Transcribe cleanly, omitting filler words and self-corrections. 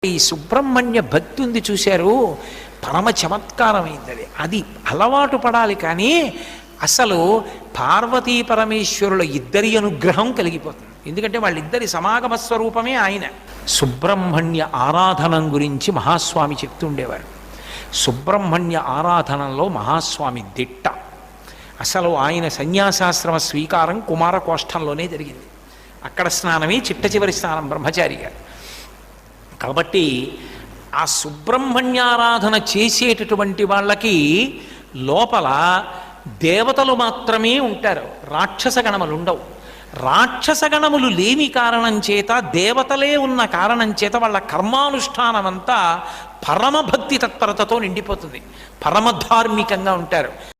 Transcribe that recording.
ఈ సుబ్రహ్మణ్య భక్తి ఉంది చూశారు, పరమ చమత్కారమైంది అది. అది అలవాటు పడాలి. కానీ అసలు పార్వతీ పరమేశ్వరుల ఇద్దరి అనుగ్రహం కలిగిపోతుంది. ఎందుకంటే వాళ్ళిద్దరి సమాగమ స్వరూపమే ఆయన. సుబ్రహ్మణ్య ఆరాధనం గురించి మహాస్వామి చెప్తుండేవారు. సుబ్రహ్మణ్య ఆరాధనలో మహాస్వామి దిట్ట. అసలు ఆయన సన్యాసాశ్రమ స్వీకారం కుమారకోష్టంలోనే జరిగింది. అక్కడ స్నానమే చిట్ట చివరి స్నానం బ్రహ్మచారిగా. కాబట్టి ఆ సుబ్రహ్మణ్యారాధన చేసేటటువంటి వాళ్ళకి లోపల దేవతలు మాత్రమే ఉంటారు, రాక్షస గణములు ఉండవు. రాక్షస గణములు లేని కారణం చేత, దేవతలే ఉన్న కారణం చేత వాళ్ళ కర్మానుష్ఠానం అంతా పరమభక్తి తత్పరతతో నిండిపోతుంది, పరమధార్మికంగా ఉంటారు.